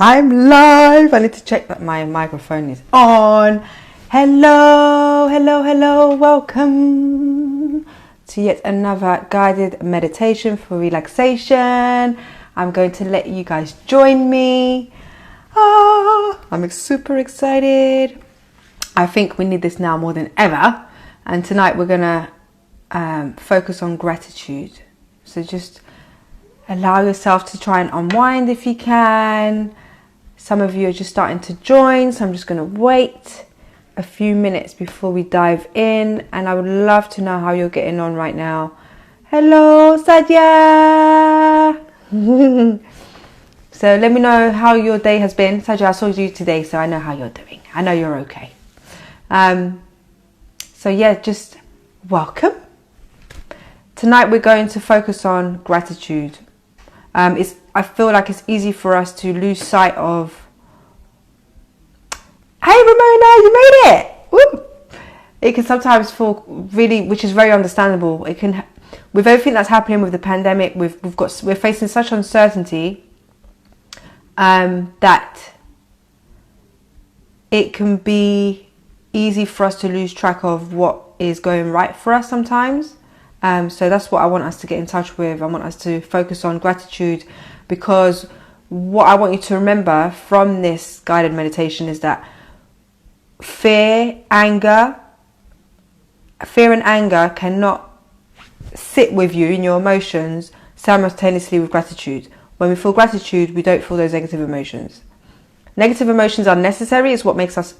I'm live. I need to check that my microphone is on. Hello, hello, hello. Welcome to yet another guided meditation for relaxation. I'm going to let you guys join me. I'm super excited. I think we need this now more than ever. And tonight we're going to focus on gratitude. So just allow yourself to try and unwind if you can. Some of you are just starting to join, so I'm just going to wait a few minutes before we dive in. And I would love to know how you're getting on right now. Hello, Sadia! So let me know how your day has been. Sadia, I saw you today, so I know how you're doing. I know you're okay. So yeah, just welcome. Tonight we're going to focus on gratitude. I feel like it's easy for us to lose sight of. Hey Ramona, you made it! Woo! It can sometimes feel really, which is very understandable. It can, with everything that's happening with the pandemic, we're facing such uncertainty that it can be easy for us to lose track of what is going right for us sometimes. So that's what I want us to get in touch with. I want us to focus on gratitude, because what I want you to remember from this guided meditation is that fear and anger cannot sit with you in your emotions simultaneously with gratitude. When we feel gratitude, we don't feel those negative emotions. Negative emotions are necessary. It's what makes us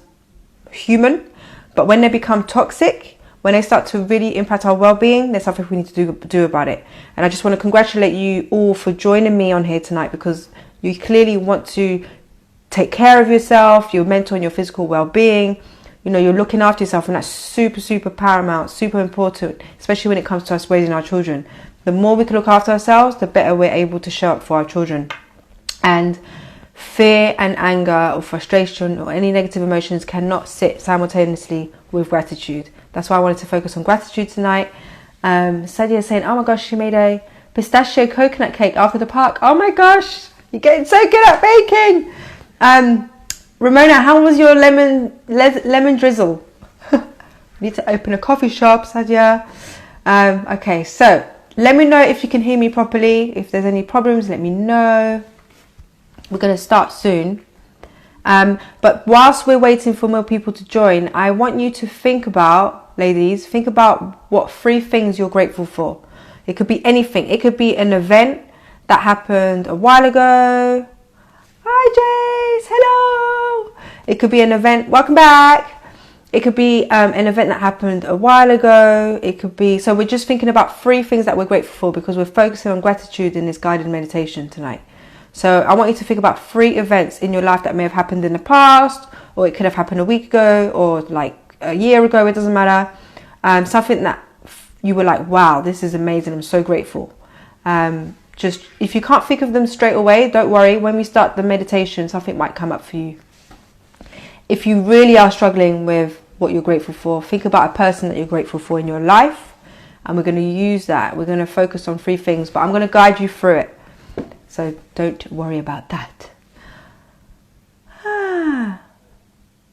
human. But when they become toxic, when they start to really impact our well-being, there's something we need to do about it. And I just want to congratulate you all for joining me on here tonight, because you clearly want to take care of yourself, your mental and your physical well-being. You know, you're looking after yourself, and that's super, super paramount, super important, especially when it comes to us raising our children. The more we can look after ourselves, the better we're able to show up for our children. And fear and anger or frustration or any negative emotions cannot sit simultaneously with gratitude. That's why I wanted to focus on gratitude tonight. Sadia is saying, oh my gosh, she made a pistachio coconut cake after the park. Oh my gosh, you're getting so good at baking. Ramona, how was your lemon drizzle? Need to open a coffee shop, Sadia. Okay, so let me know if you can hear me properly. If there's any problems, let me know. We're going to start soon. But whilst we're waiting for more people to join, I want you to think about, ladies, think about what 3 things you're grateful for. It could be anything. It could be an event that happened a while ago. Hi, Jace. Hello. It could be an event. Welcome back. It could be an event that happened a while ago. It could be, so we're just thinking about 3 things that we're grateful for, because we're focusing on gratitude in this guided meditation tonight. So I want you to think about 3 events in your life that may have happened in the past, or it could have happened a week ago, or like a year ago, it doesn't matter. Something that you were like, wow, this is amazing, I'm so grateful. Just, if you can't think of them straight away, don't worry. When we start the meditation, something might come up for you. If you really are struggling with what you're grateful for, think about a person that you're grateful for in your life. And we're going to use that. We're going to focus on 3 things, but I'm going to guide you through it. So don't worry about that.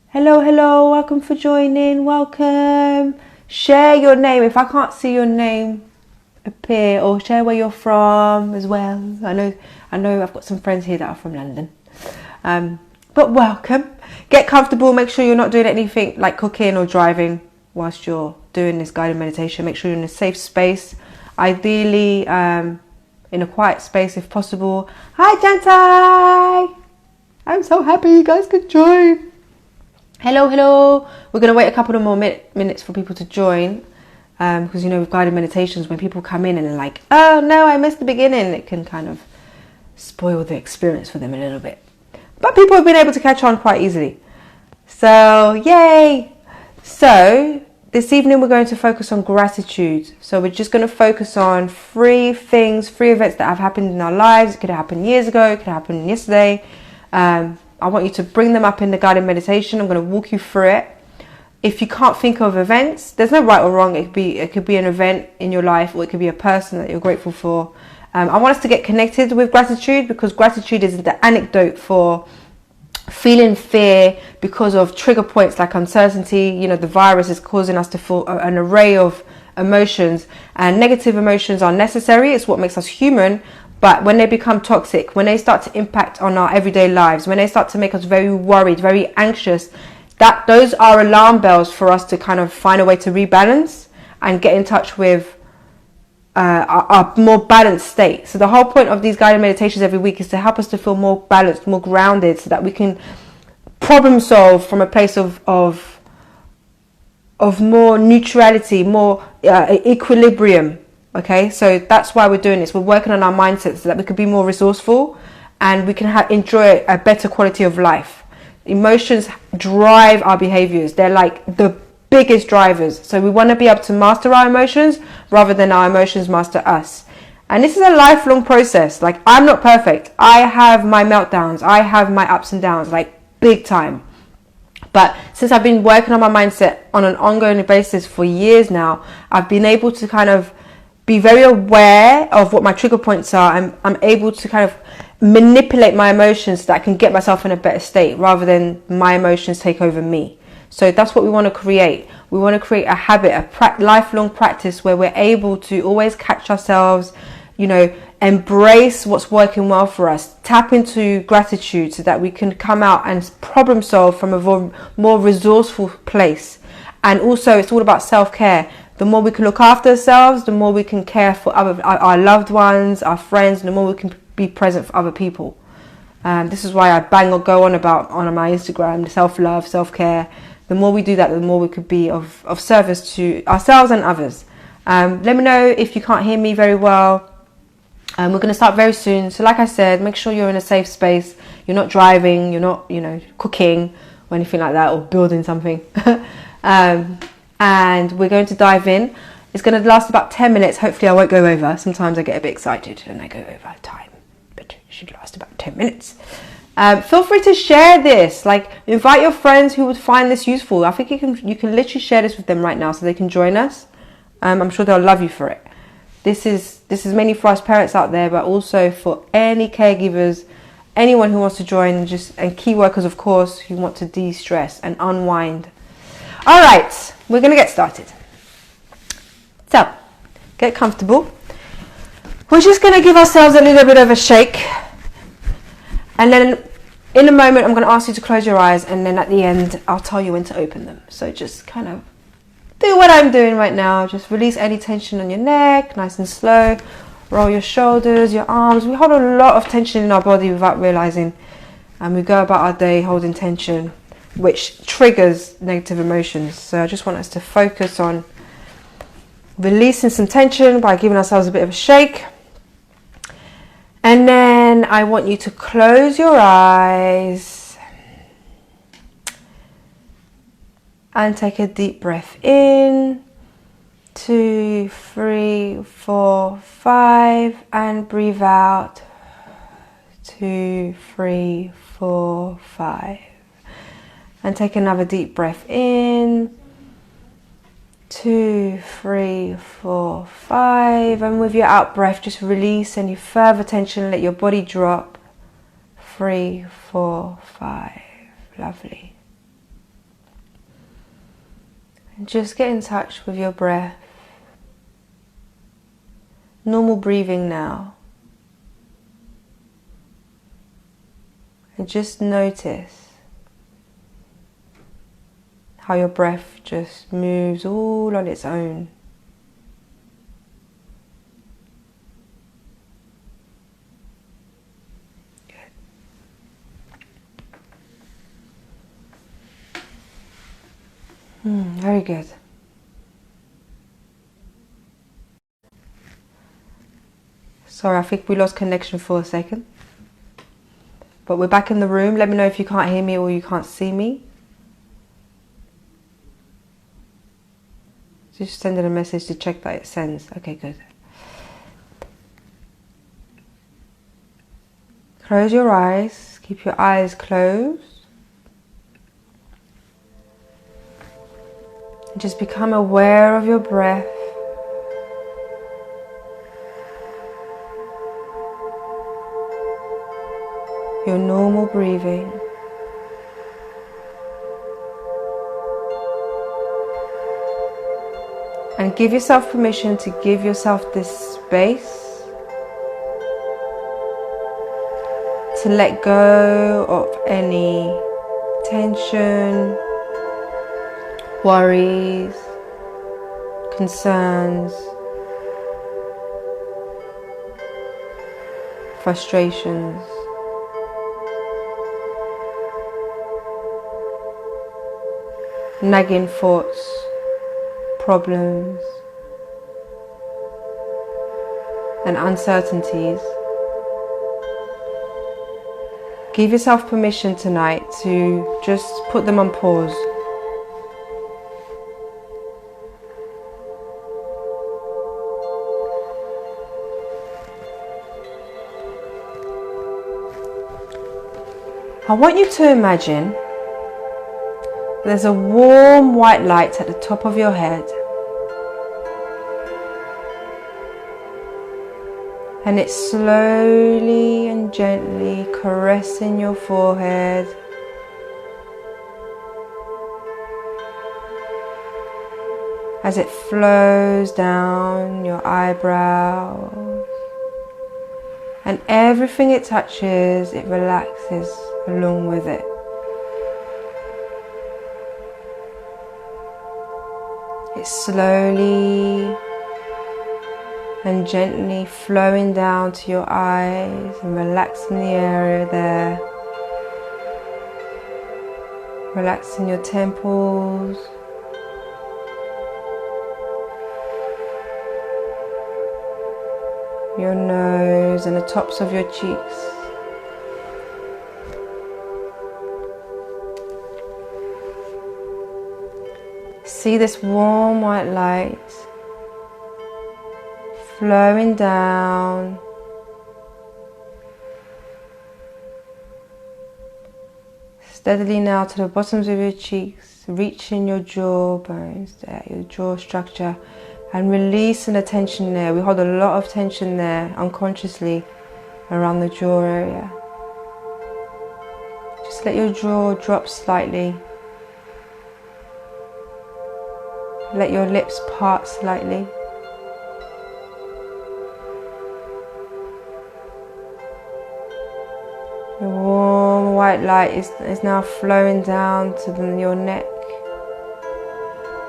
Hello, hello. Welcome for joining. Welcome. Share your name. If I can't see your name appear, or share where you're from as well. I know I've got some friends here that are from London. But welcome. Get comfortable. Make sure you're not doing anything like cooking or driving whilst you're doing this guided meditation. Make sure you're in a safe space. Ideally, in a quiet space if possible. Hi, Jantai! I'm so happy you guys could join. Hello, hello. We're going to wait a couple of more minutes for people to join. Because, you know, with guided meditations, when people come in and they're like, oh no, I missed the beginning, it can kind of spoil the experience for them a little bit. But people have been able to catch on quite easily. So, yay! So, this evening we're going to focus on gratitude. So we're just going to focus on 3 things, 3 events that have happened in our lives. It could have happened years ago, it could have happened yesterday. I want you to bring them up in the guided meditation. I'm going to walk you through it. If you can't think of events, there's no right or wrong. It could be an event in your life, or it could be a person that you're grateful for. I want us to get connected with gratitude, because gratitude is the antidote for feeling fear because of trigger points like uncertainty. You know, the virus is causing us to feel an array of emotions, and negative emotions are necessary. It's what makes us human. But when they become toxic, when they start to impact on our everyday lives, when they start to make us very worried, very anxious, those are alarm bells for us to kind of find a way to rebalance and get in touch with a more balanced state. So the whole point of these guided meditations every week is to help us to feel more balanced, more grounded, so that we can problem solve from a place of more neutrality, more equilibrium. Okay, so that's why we're doing this. We're working on our mindsets so that we can be more resourceful and we can enjoy a better quality of life. Emotions drive our behaviors. They're like the biggest drivers. So we want to be able to master our emotions rather than our emotions master us. And this is a lifelong process. Like, I'm not perfect. I have my meltdowns. I have my ups and downs, like big time. But since I've been working on my mindset on an ongoing basis for years now, I've been able to kind of be very aware of what my trigger points are. I'm able to kind of manipulate my emotions so that I can get myself in a better state rather than my emotions take over me. So that's what we want to create. We want to create a habit, a lifelong practice where we're able to always catch ourselves, you know, embrace what's working well for us, tap into gratitude so that we can come out and problem solve from a more resourceful place. And also, it's all about self-care. The more we can look after ourselves, the more we can care for our loved ones, our friends, and the more we can be present for other people. This is why I bang or go on about on my Instagram, self-love, self-care. The more we do that, the more we could be of service to ourselves and others. Let me know if you can't hear me very well. We're going to start very soon. So like I said, make sure you're in a safe space. You're not driving, you're not, cooking or anything like that, or building something. And we're going to dive in. It's going to last about 10 minutes. Hopefully I won't go over. Sometimes I get a bit excited and I go over time, but it should last about 10 minutes. Feel free to share this. Like, invite your friends who would find this useful. I think you can literally share this with them right now so they can join us. I'm sure they'll love you for it. This is mainly for us parents out there, but also for any caregivers, anyone who wants to join, and key workers, of course, who want to de-stress and unwind. All right, we're going to get started. So, get comfortable. We're just going to give ourselves a little bit of a shake. And then in a moment, I'm going to ask you to close your eyes. And then at the end, I'll tell you when to open them. So just kind of do what I'm doing right now. Just release any tension on your neck, nice and slow. Roll your shoulders, your arms. We hold a lot of tension in our body without realizing. And we go about our day holding tension, which triggers negative emotions. So I just want us to focus on releasing some tension by giving ourselves a bit of a shake. And then I want you to close your eyes and take a deep breath in. 2, 3, 4, 5, and breathe out. 2, 3, 4, 5. And take another deep breath in. 2, 3, 4, 5. And with your out breath, just release any further tension. Let your body drop. 3, 4, 5. Lovely. And just get in touch with your breath. Normal breathing now. And just notice how your breath just moves all on its own. Good. Very good. Sorry, I think we lost connection for a second. But we're back in the room. Let me know if you can't hear me or you can't see me. Just sending a message to check that it sends. Okay, good. Close your eyes. Keep your eyes closed. And just become aware of your breath. your normal breathing. And give yourself permission to give yourself this space to let go of any tension, worries, concerns, frustrations. Nagging thoughts, problems, and uncertainties. Give yourself permission tonight to just put them on pause. I want you to imagine there's a warm white light at the top of your head, and it's slowly and gently caressing your forehead, as it flows down your eyebrows, and everything it touches, it relaxes along with it. It's slowly and gently flowing down to your eyes and relaxing the area there. Relaxing your temples, your nose and the tops of your cheeks. See this warm white light flowing down, steadily now to the bottoms of your cheeks, reaching your jawbones there, your jaw structure, and releasing the tension there. We hold a lot of tension there unconsciously around the jaw area. Just let your jaw drop slightly. Let your lips part slightly. The warm white light is now flowing down to your neck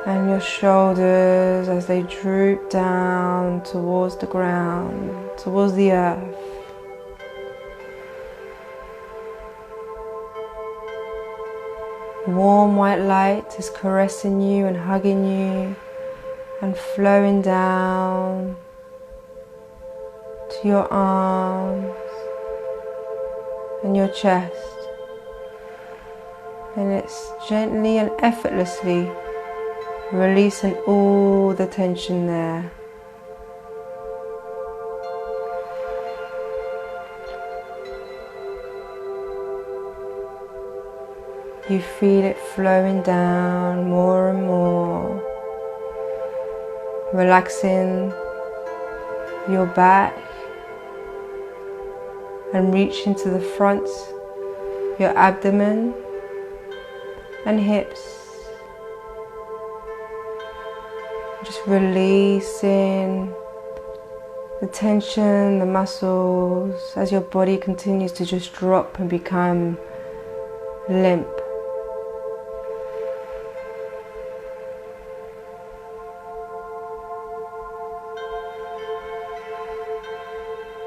and your shoulders as they droop down towards the ground, towards the earth. Warm white light is caressing you and hugging you and flowing down to your arms and your chest, and it's gently and effortlessly releasing all the tension there. You feel it flowing down more and more, relaxing your back and reaching to the front, your abdomen and hips. Just releasing the tension, the muscles, as your body continues to just drop and become limp.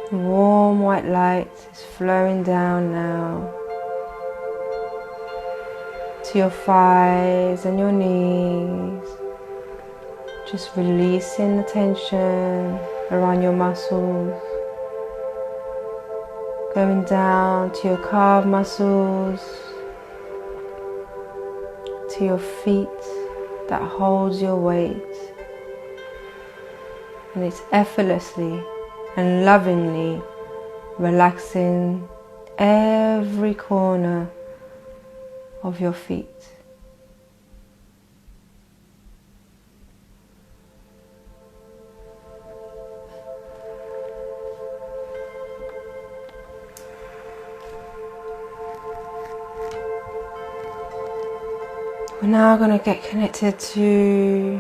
The warm white light is flowing down now to your thighs and your knees, just releasing the tension around your muscles, going down to your calf muscles, to your feet that holds your weight, and it's effortlessly and lovingly relaxing every corner of your feet. We're now going to get connected to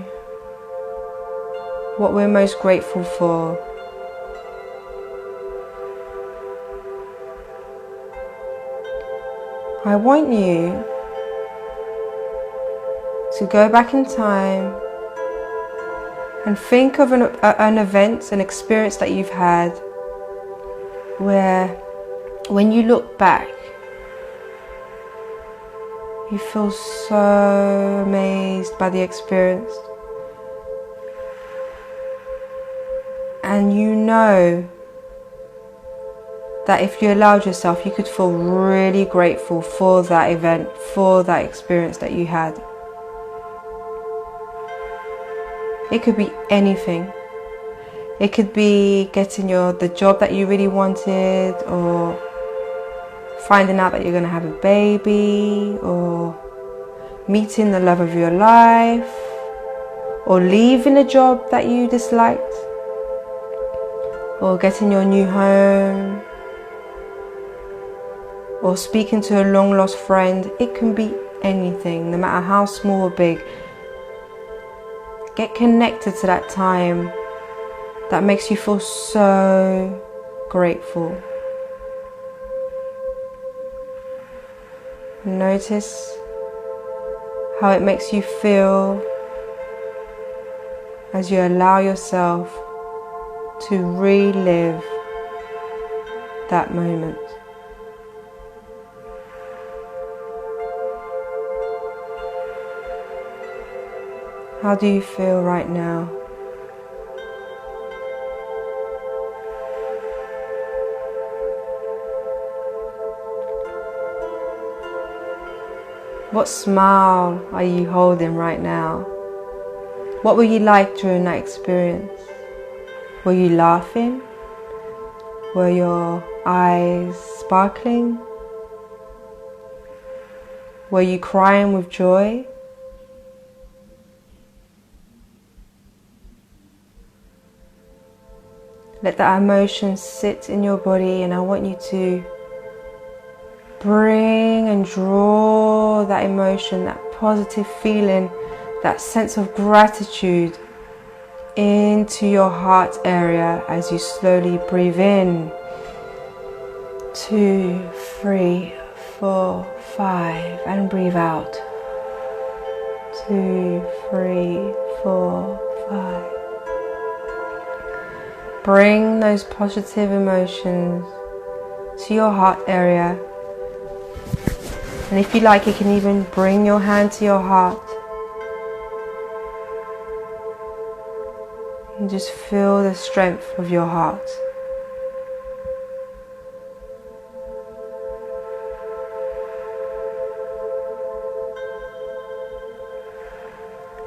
what we're most grateful for. I want you to go back in time and think of an event, an experience that you've had where when you look back, you feel so amazed by the experience. And you know that if you allowed yourself, you could feel really grateful for that event, for that experience that you had. It could be anything. It could be getting the job that you really wanted, or finding out that you're going to have a baby, or meeting the love of your life, or leaving a job that you disliked, or getting your new home, or speaking to a long lost friend. It can be anything, no matter how small or big. Get connected to that time that makes you feel so grateful. Notice how it makes you feel as you allow yourself to relive that moment. How do you feel right now? What smile are you holding right now? What were you like during that experience? Were you laughing? Were your eyes sparkling? Were you crying with joy? Let that emotion sit in your body, and I want you to bring and draw that emotion, that positive feeling, that sense of gratitude into your heart area as you slowly breathe in. 2, 3, 4, 5, and breathe out. 2, 3, 4, 5. Bring those positive emotions to your heart area. And if you like, you can even bring your hand to your heart. And just feel the strength of your heart.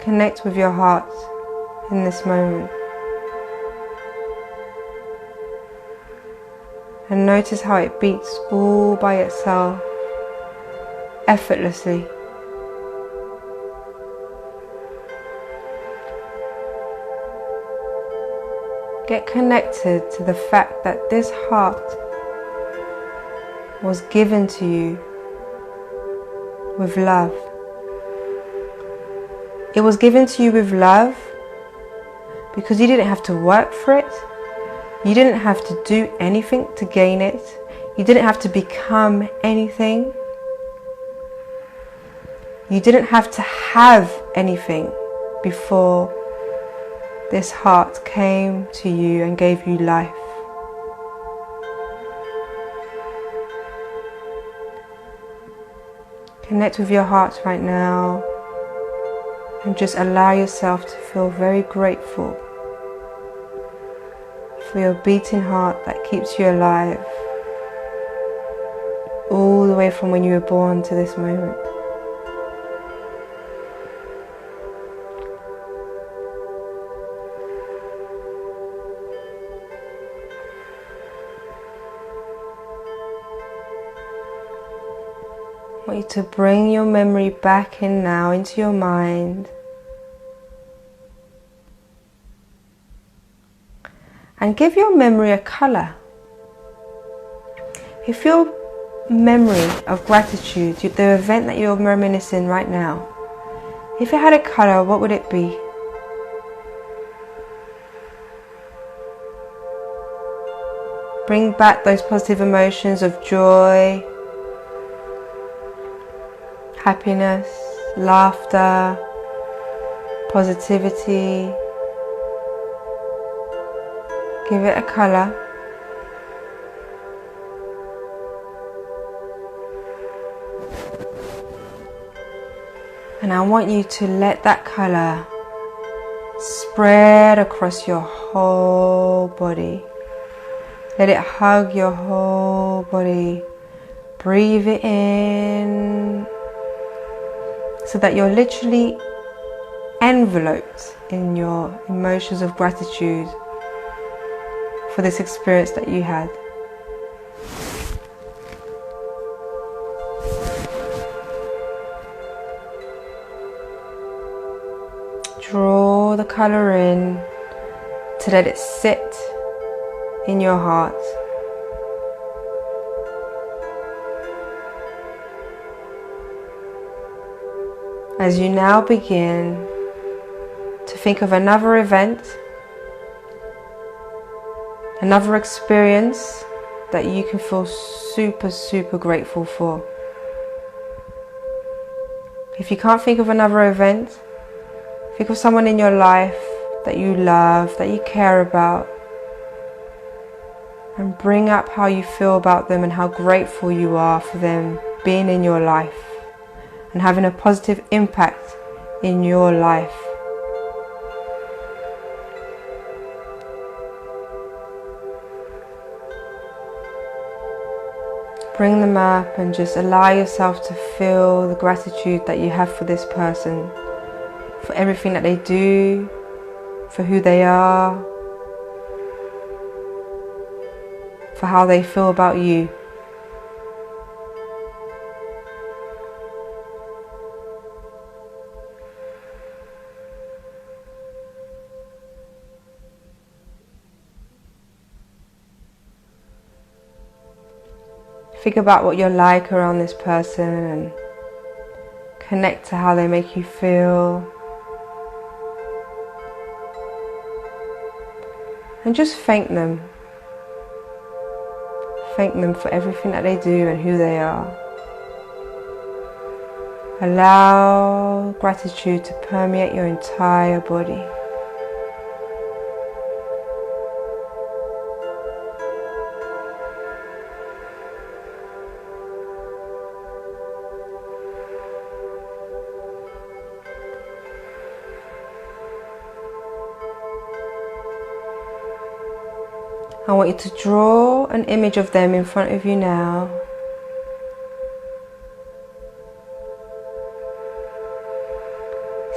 Connect with your heart in this moment. And notice how it beats all by itself, effortlessly. Get connected to the fact that this heart was given to you with love. It was given to you with love because you didn't have to work for it. You didn't have to do anything to gain it. You didn't have to become anything. You didn't have to have anything before this heart came to you and gave you life. Connect with your heart right now and just allow yourself to feel very grateful for your beating heart that keeps you alive all the way from when you were born to this moment. I want you to bring your memory back in now into your mind. And give your memory a colour. If your memory of gratitude, the event that you're reminiscing right now, If it had a colour, what would it be? Bring back those positive emotions of joy, happiness, laughter, positivity. Give it a colour. And I want you to let that colour spread across your whole body. Let it hug your whole body. Breathe it in so that you're literally enveloped in your emotions of gratitude for this experience that you had. Draw the colour in to let it sit in your heart. As you now begin to think of another event, another experience that you can feel super grateful for. If you can't think of another event, think of someone in your life that you love, that you care about, and bring up how you feel about them and how grateful you are for them being in your life and having a positive impact in your life. Bring them up and just allow yourself to feel the gratitude that you have for this person, for everything that they do, for who they are, for how they feel about you. Think about what you're like around this person and connect to how they make you feel. And just thank them. Thank them for everything that they do and who they are. Allow gratitude to permeate your entire body. I want you to draw an image of them in front of you now.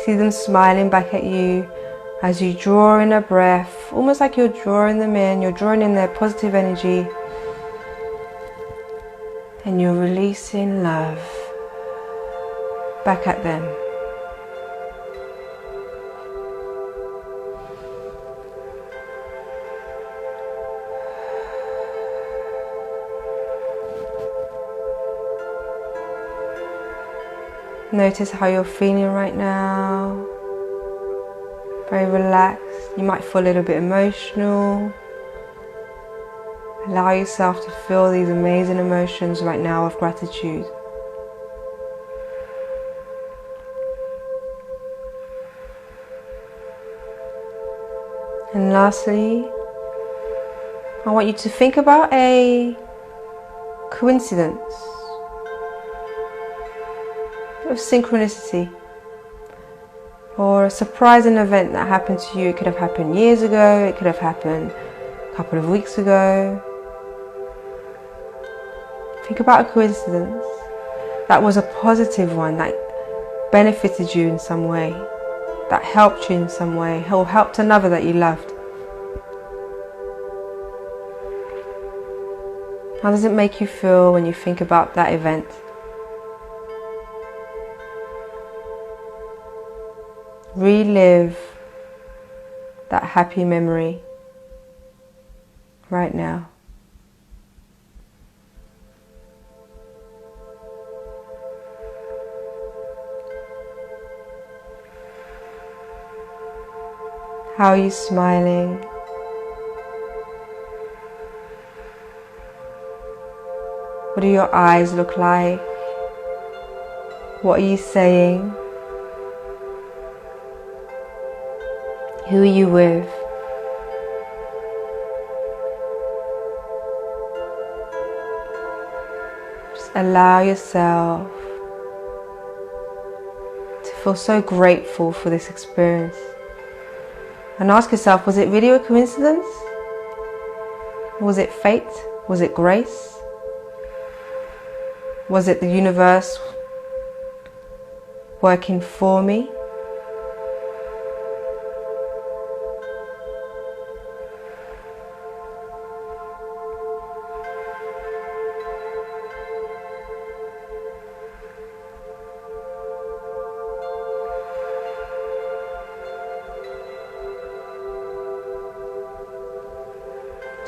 See them smiling back at you as you draw in a breath, almost like you're drawing them in, you're drawing in their positive energy, and you're releasing love back at them. Notice how you're feeling right now. Very relaxed. You might feel a little bit emotional. Allow yourself to feel these amazing emotions right now of gratitude. And lastly, I want you to think about a coincidence of synchronicity or a surprising event that happened to you. It could have happened years ago, it could have happened a couple of weeks ago. Think about a coincidence that was a positive one, that benefited you in some way, that helped you in some way, or helped another that you loved. How does it make you feel when you think about that event? Relive that happy memory right now. How are you smiling? What do your eyes look like? What are you saying? Who are you with? Just allow yourself to feel so grateful for this experience. And ask yourself, was it really a coincidence? Was it fate? Was it grace? Was it the universe working for me?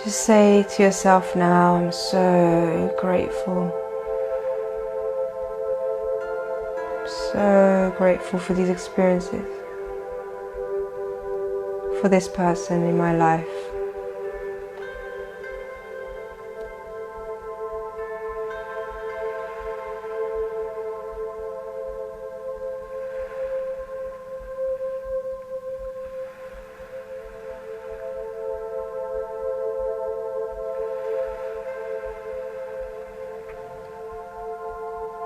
Just say to yourself now, I'm so grateful. I'm so grateful for these experiences, for this person in my life.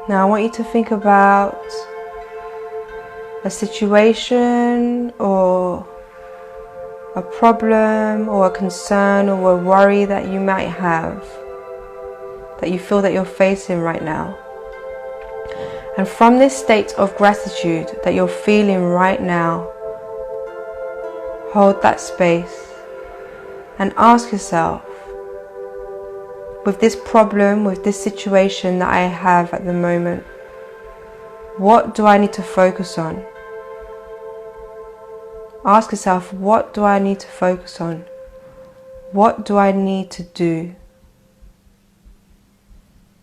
Now I want you to think about a situation or a problem or a concern or a worry that you might have, that you feel that you're facing right now. And from this state of gratitude that you're feeling right now, hold that space and ask yourself, with this problem, with this situation that I have at the moment, what do I need to focus on? Ask yourself, what do I need to focus on? What do I need to do?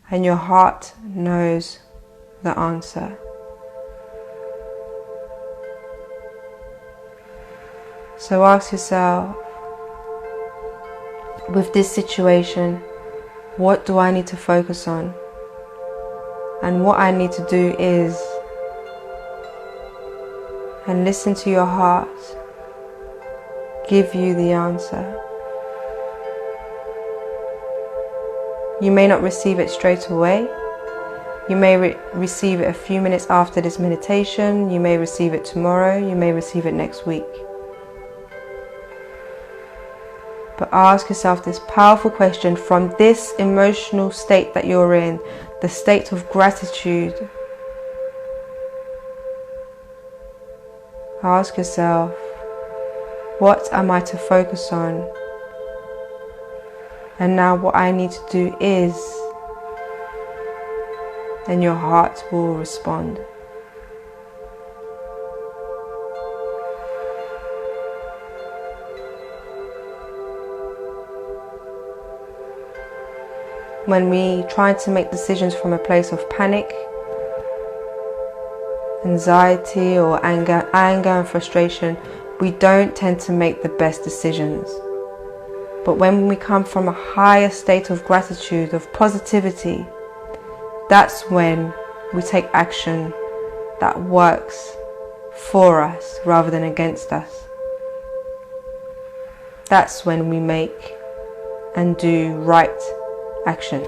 And your heart knows the answer. So ask yourself, with this situation, what do I need to focus on? And what I need to do is, and listen to your heart give you the answer. You may not receive it straight away. You may receive it a few minutes after this meditation. You may receive it tomorrow. You may receive it next week. But ask yourself this powerful question from this emotional state that you're in, the state of gratitude. Ask yourself, what am I to focus on? And now what I need to do is, and your heart will respond. When we try to make decisions from a place of panic, anxiety or anger and frustration, we don't tend to make the best decisions. But when we come from a higher state of gratitude, of positivity, that's when we take action that works for us rather than against us. That's when we make and do right action.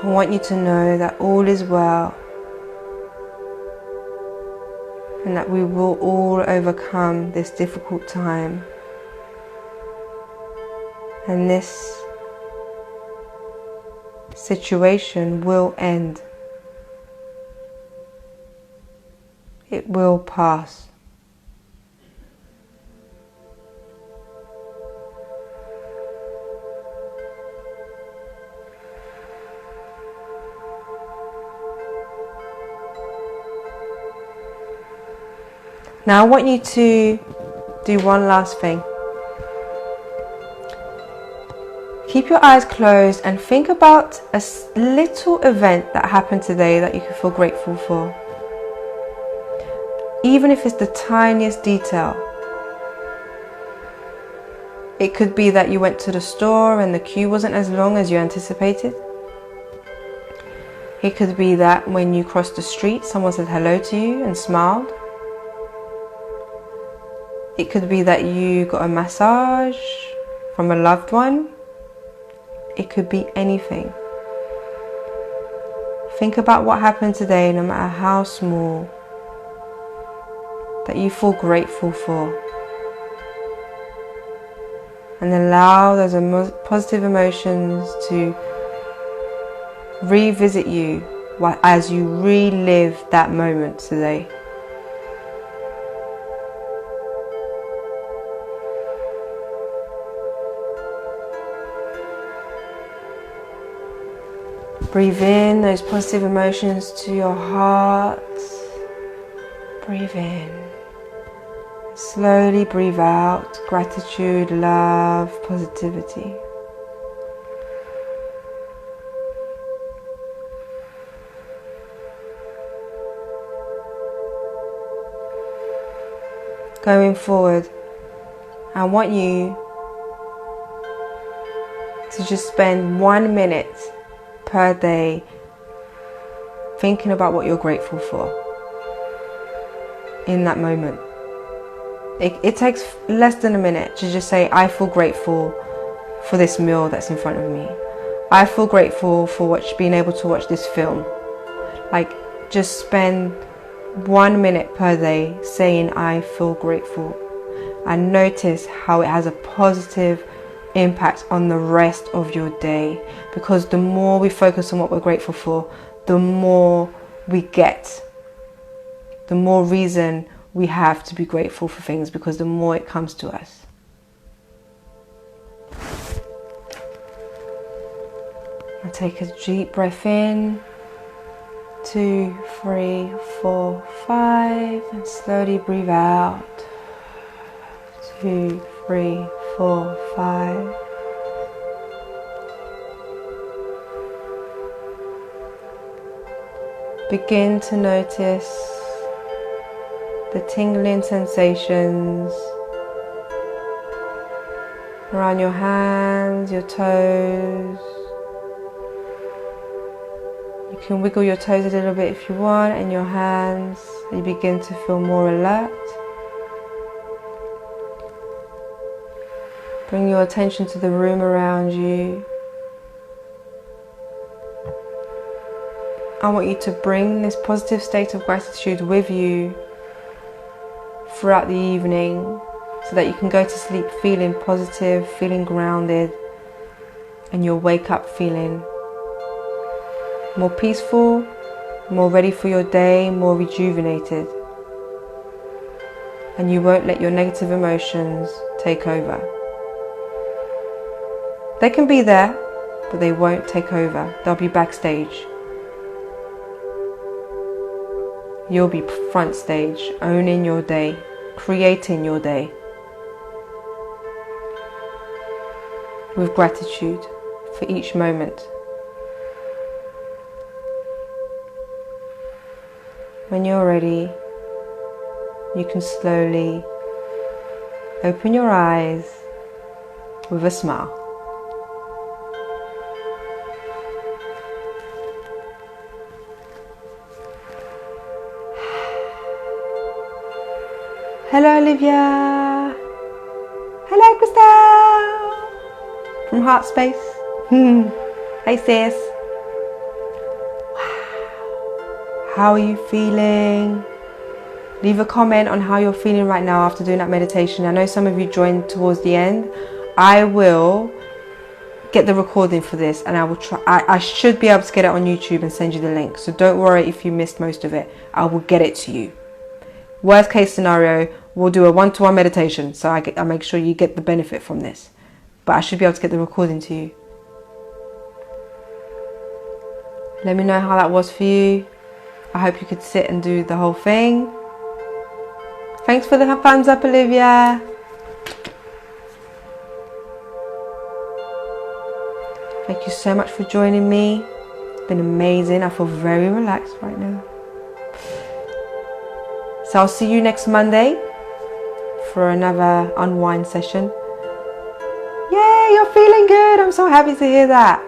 I want you to know that all is well and that we will all overcome this difficult time, and this situation will end. It will pass. Now I want you to do one last thing. Keep your eyes closed and think about a little event that happened today that you can feel grateful for. Even if it's the tiniest detail. It could be that you went to the store and the queue wasn't as long as you anticipated. It could be that when you crossed the street, someone said hello to you and smiled. It could be that you got a massage from a loved one. It could be anything. Think about what happened today, no matter how small, that you feel grateful for. And allow those positive emotions to revisit you as you relive that moment today. Breathe in those positive emotions to your heart. Breathe in. Slowly breathe out gratitude, love, positivity. Going forward, I want you to just spend 1 minute per day thinking about what you're grateful for in that moment. It takes less than a minute to just say, I feel grateful for this meal that's in front of me. I feel grateful for being able to watch this film. Like, just spend 1 minute per day saying, I feel grateful. And notice how it has a positive impact on the rest of your day, because the more we focus on what we're grateful for, the more we get, the more reason we have to be grateful for things, because the more it comes to us. Now take a deep breath in, 2, 3, 4, 5, and slowly breathe out, 2, 3, 4, 5. Begin to notice the tingling sensations around your hands, your toes. You can wiggle your toes a little bit if you want, and your hands. You begin to feel more alert. Bring your attention to the room around you. I want you to bring this positive state of gratitude with you throughout the evening, so that you can go to sleep feeling positive, feeling grounded, and you'll wake up feeling more peaceful, more ready for your day, more rejuvenated. And you won't let your negative emotions take over. They can be there, but they won't take over. They'll be backstage. You'll be front stage, owning your day, creating your day with gratitude for each moment. When you're ready, you can slowly open your eyes with a smile. Hello Olivia. Hello Christelle. From Heart Space. Hey sis. Wow. How are you feeling? Leave a comment on how you're feeling right now after doing that meditation. I know some of you joined towards the end. I will get the recording for this, and I will try. I should be able to get it on YouTube and send you the link. So don't worry if you missed most of it. I will get it to you. Worst case scenario, we'll do a one-to-one meditation, so I make sure you get the benefit from this. But I should be able to get the recording to you. Let me know how that was for you. I hope you could sit and do the whole thing. Thanks for the thumbs up, Olivia. Thank you so much for joining me. It's been amazing. I feel very relaxed right now. So I'll see you next Monday for another unwind session. Yay, you're feeling good. I'm so happy to hear that.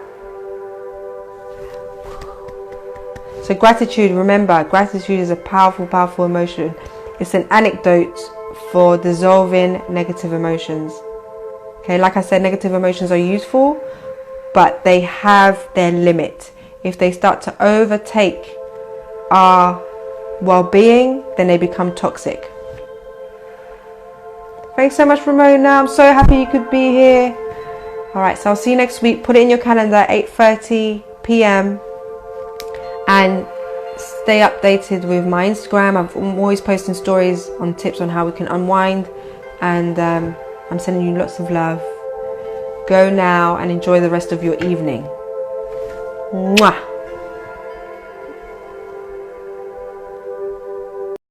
So gratitude, remember, gratitude is a powerful, powerful emotion. It's an antidote for dissolving negative emotions. Okay, like I said, negative emotions are useful, but they have their limit. If they start to overtake our well-being, then they become toxic. Thanks so much, Ramona. I'm so happy you could be here. Alright, so I'll see you next week. Put it in your calendar, 8:30 p.m. and stay updated with my Instagram. I'm always posting stories on tips on how we can unwind, and I'm sending you lots of love. Go now and enjoy the rest of your evening. Mwah.